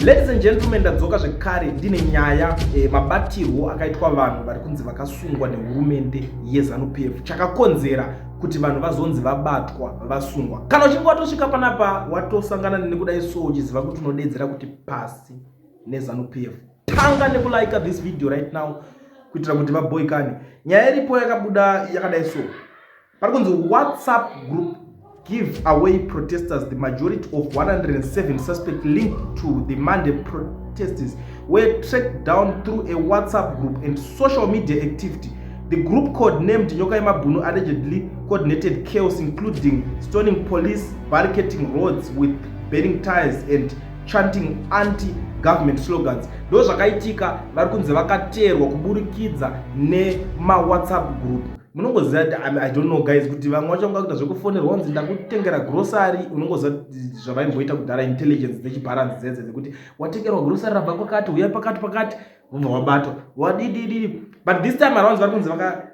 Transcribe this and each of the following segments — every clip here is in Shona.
Ladies and gentlemen, ndadzoka zvekare ndine nyaya mabatirwo akaitwa vanhu vari kunzi vakasungwa nehurumende yeZANU-PF. Chakakonzera kuti vanhu vazonzi vabatwa vasungwa. Kana uchinge watosvika panapa watosangana nekudai so uchiziva kuti unodedzera kuti pasi neZANU-PF, tanga nekulike this video right now kuitira kuti vaboikane. Nyaya iripo yakabuda yakadai so. Pari kunzi WhatsApp group give away protesters. The majority of 107 suspects linked to the Monday protests were tracked down through a WhatsApp group and social media activity. The group code named Nyoka Mabunu allegedly coordinated chaos, including stoning police, barricading roads with burning tires and chanting anti-government slogans. Those vakaitika vari kunzi vakateerwa kuburikidza WhatsApp group. I don't know guys, kuti vamwe vacho ngakuita zvekufonerwa unzi ndakutengera grocery, unongoziva zvavaimboita kudhara intelligence dzechibharanzi dzedze dzekuti watengerwa grocery rabva kwakati uya pakati vobva wabatwa wadidididi. But this time around vari kunzi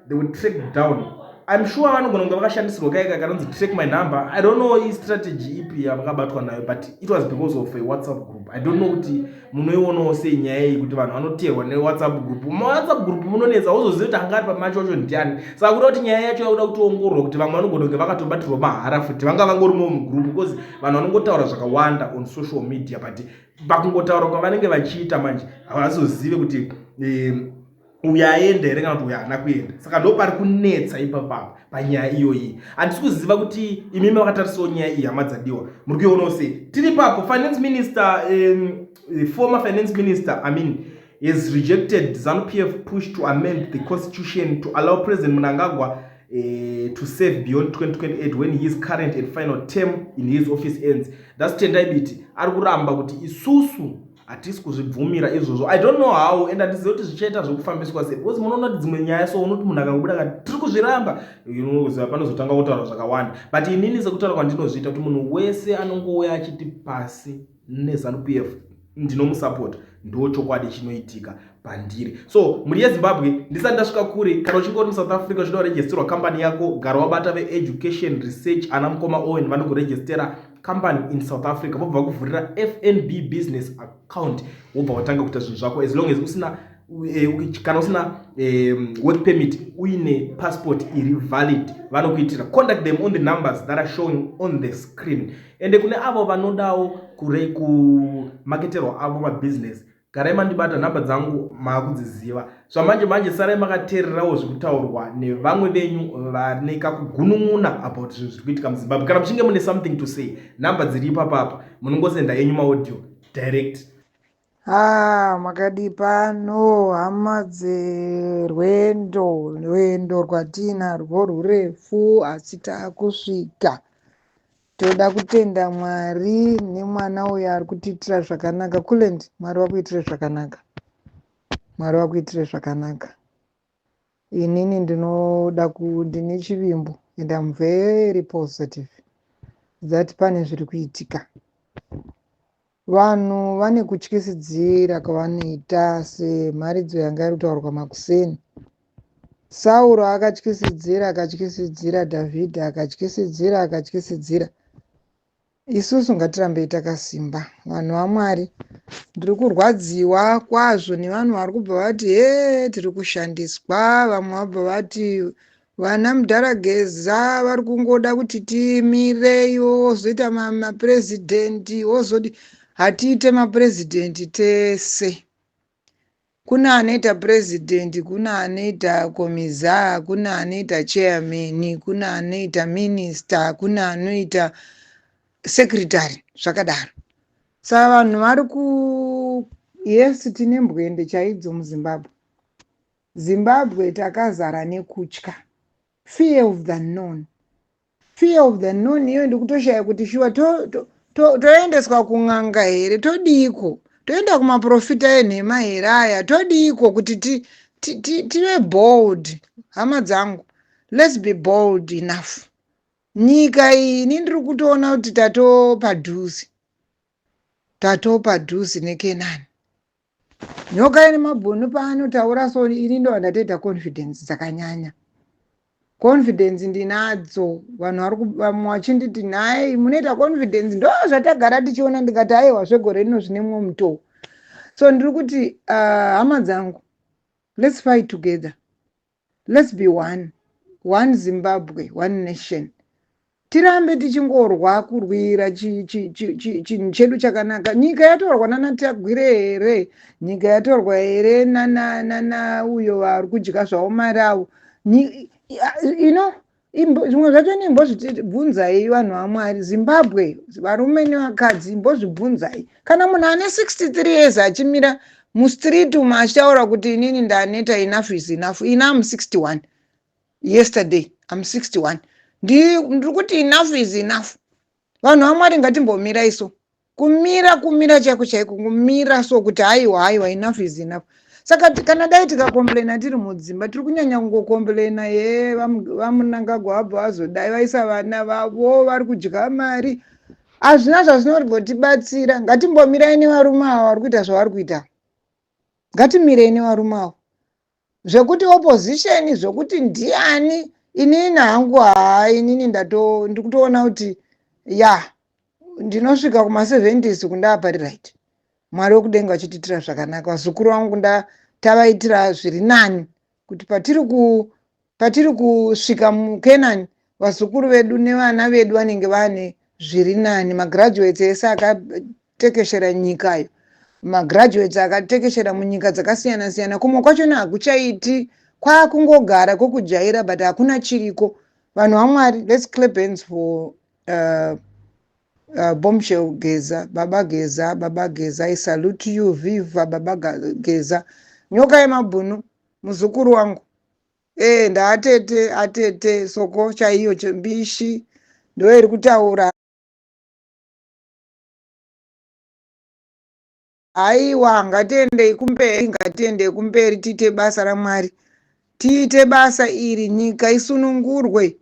they will track down. I'm sure vanogona kunge vakashandisirwa kaika kanonzi track my number. I don't know strategy ipi yavakabatwa nayo, but it was because of a WhatsApp group. I don't know kuti munoionawo sei nyaya iyi kuti vanhu vanoteerwa neWhatsApp group. WhatsApp group munonetsa uzoziva kuti hangari pamacho acho ndiani. Saka kuda kuti nyaya yacho yakuda kutoongororwa kuti vamwe vanogona kunge vakatobatirwa mahara futi vanga vangorimo mugroup, because vanhu vanongotaura zvakawanda on social media, but pakungotaura kwavanenge vachiita manje havazozive kuti uya aenda here kana kuti uya haana kuenda. Saka ndo pari kunetsa ipapa panyaya iyoyi. Handisi kuziva kuti imimi vakatarisawo nyaya iyi hama dzadiwa. Muri kuionawo sei? Tiri papo finance minister, former finance minister, has rejected ZANU-PF push to amend the constitution to allow President Mnangagwa to serve beyond 2028 when his current and final term in his office ends. That's tendai biti ari kuramba kuti isusu hatisi kuzvibvumira izvozvo. I don't know how, and handizivi kuti zvichaita zvekufambiswa sei, because munoona kuti dzimwe nyaya so unoti munhu akangobuda akati tiri kuzviramba, unoziva panozotanga kutaura zvakawanda. But inini sekutaura kwandinozviita kuti munhu wese anongouya achiti pasi neZANU-PF ndinomusapota, ndo chokwadi chinoitika pandiri. So muri yeZimbabwe ndisati ndasvika kure, kana uchinge uri muSouth Africa uchida kuregisterwa company yako, gara wabata veeducation research ana mukoma Owen vanokurejistera company in South Africa, vobva vakuvhurira FNB business account, wobva watanga kuita zvinhu zvako as long as usina kana usina work permit uine passport iri valid vanokuitira. Contact them on the numbers that are showing on the screen. Ende kune avo vanodawo kumaketerwa avo mabusiness, garai mandibata nhamba dzangu maakudziziva. Zvamanje manje sarai makateererawo zvekutaurwa nevamwe venyu vane kakugunun'una about zvinhu zviri kuitika muZimbabwe. Kana muchinge mune something to say, nhamba dziri ipapapa munongosenda yenyu maaudio direct. Makadi pano hama dzerwendo, rwendo rwatinarwo rurefu asi taakusvika. Toda kutenda Mwari nemwana uyo ari kutiitira zvakanaka. Kulendi, Mwari wakuitire zvakanaka. Mwari wakuitire zvakanaka. Inini ndinoda ndine chivimbo and I'm very positive that pane zviri kuitika. Vanhu vane kutyisidzira kwavanoita semharidzo yanga iri kutaurwa makuseni. Sauro akatyisidzira Dhavhidhi, akatyisidzira. Isusu ngatirambei takasimba. Vanhu vaMwari, ndiri kurwadziwa kwazvo nevanhu vari kubva vati tiri kushandiswa. Vamwe vabva vati vana mudharageza vari kungoda kuti timireyo, wozoita mapurezidendi, wozoti hatiite mapurezidendi tese. Kuna anoita purezidendi, kuna anoita komiza, kuna anoita chairman, kuna anoita minista, kuna anoita secretary, zvakadaro. Saka vanhu vari yes, tine mbwende chaidzo muZimbabwe. Zimbabwe takazara nekutya. Fear of the unknown. Fear of the unknown iyo ndikutoshaya kuti shuwa toendeswa kun'anga here, todiko. Toenda kumaprofita enhema here aya, todiko kuti tive bold. Hama dzangu, let's be bold enough. Nyika iyi ndiri kutoona kuti tatopadhuzi neKenani. Nyoka ine mabhunu paanotaura so ini ndo ndatoita confidence dzakanyanya. confidence ndinadzo. Vanhu vamwe vachinditi nhai munoita confidence, ndo zvatagara tichiona, ndikati aiwa zvegore rino zvinemwo mutoo. So ndiri kuti hama dzangu, let's fight together, let's be one Zimbabwe, one nation. Tirambe tichingorwa kurwira chinhu chedu chakanaka. Nyika yatorwa nana Tagwire here? Nyika yatorwa here nana uyo vari kudya zvavo mari avo? Zvimwe zvacho imbozvibvunzai vanhu vaMwari. Zimbabwe, varume nevakadzi, imbozvibvunzai. Kana munhu ane 63 years achimira mustriti umu achitaura kuti inini ndaneta, enough is enough. I'm 61. Yesterday I'm 61. Ndiri kuti enough is enough. Vanhu vaMwari ngatimbomira iso. Kumira chaiko chaiko, kumira so kuti haiwa enough is enough. Saka kana dai tikakomplaina tiri mudzimba, tiri kunyanya kungokomplaina vaMnangagwa vabva vazodai vaisa vana vavo vari kudya mari. Hazvina zvazvinotibetsira. Ngatimbomirai nevarume ava vari kuita zvavari kuita. Ngatimirei nevarume ava. Zvekuti opposition, zvokuti ndiani, inini hangu inini ndiri kutoona kuti ndinosvika kuma70s kundapa right. Mwari wekudenga achitiitira zvakanaka. Vazukuru vangu tavaitira zviri nani, kuti patiri kusvika muKenani, vazukuru vedu nevana vedu vanenge vane zviri nani. Magraduates ese akatekeshera nyikayo, magraduates akatekeshera munyika dzakasiyana siyana, kumwe kwachona hakuchaiti, kwakungogara kwekujaira, but hakuna chiriko. Vanhu vaMwari, let's clap hands for Bombshell Geza, Baba Geza. I salute you, Viva Baba Geza. Nyoka yemabhunu, muzukuru wangu. Atete soko chaiyo chembishi ndo iri kutaura. Aiwa, ngatiendei kumberi, tiite basa raMwari. Tiite basa iri, nyika isunungurwe,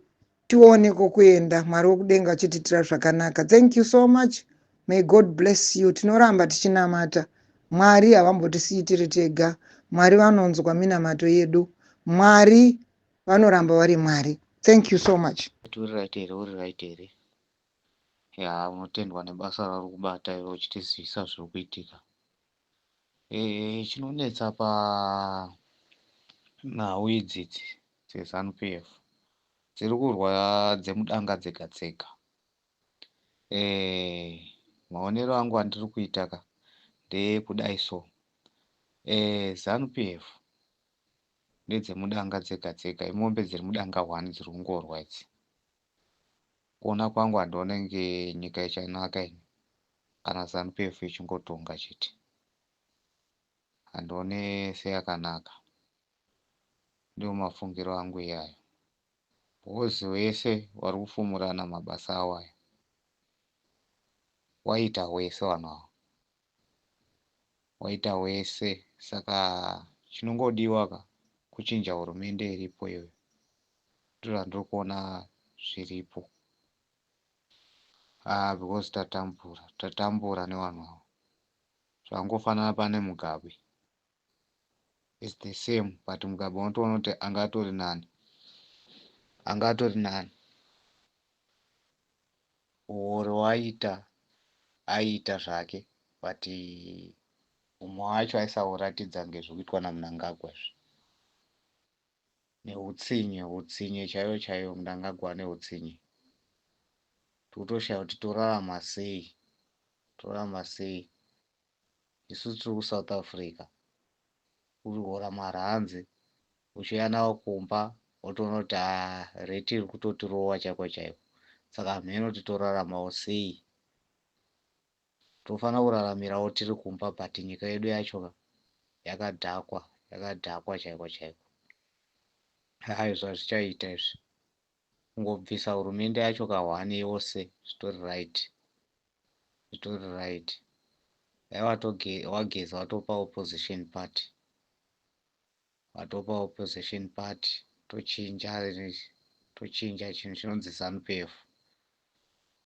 tione kokuenda. Mwari wekudenga achitiitira zvakanaka. Thank you so much. May God bless you. Tinoramba tichinamata. Mwari havambotisiyi tiri tega. Mwari vanonzwa minamato yedu. Mwari vanoramba vari Mwari. Thank you so much. Uri right here. Unotendwa nebasa rauri kubata iro uchitizivisa zviri kuitika. Chinonetsa nhau idzidzi dzeZANU-PF dziri kurwa dzemudanga dzega dzega. Maonero angu andiri kuita ndekudai so. ZANU-PF ndedzemudanga dzega dzega, imombe dziri mudanga 1 dziri kungorwa idzi. Kuona kwangu handionenge nyika ichanaka ini kana ZANU-PF ichingotonga chete. Handione seyakanaka. Ndio mafungiro angu iyayo. Bhozi wese vari kufumurana mabasa awo aya waita wese vanhu ava, waita wese. Saka chinongodiwa kuchinja hurumende iripo iyoyo. Ndiro handiri kuona zviripo. Because tatambura nevanhu ava. Zvangofanana pane Mugabe. It's the same, but Mugabe unotoona kuti angatori nani. Oro aita zvake, but umwe wacho aisauratidza ngezvekuitwa naMnangagwa. Neutsinye chaiyo Mnangagwa neutsinye. Totoshaya kuti torarama sei. Isu tiri kuSouth Africa. Kurihora maranzi, uchiuya nawo kumba, wotoona kuti reti iri kutotirowa chaiko chaiko. Saka mheno titoraramawo sei? Tofanira kuraramirawo tiri kumba, but nyika yedu yacho yakadhakwa chaiko chaiko. Izvo hazvichaita izvi. Kungobvisa hurumende yacho ka1 yose zvitori right. Wageza watopa opposition party. Tochinja chinhu chinonzi ZANU-PF.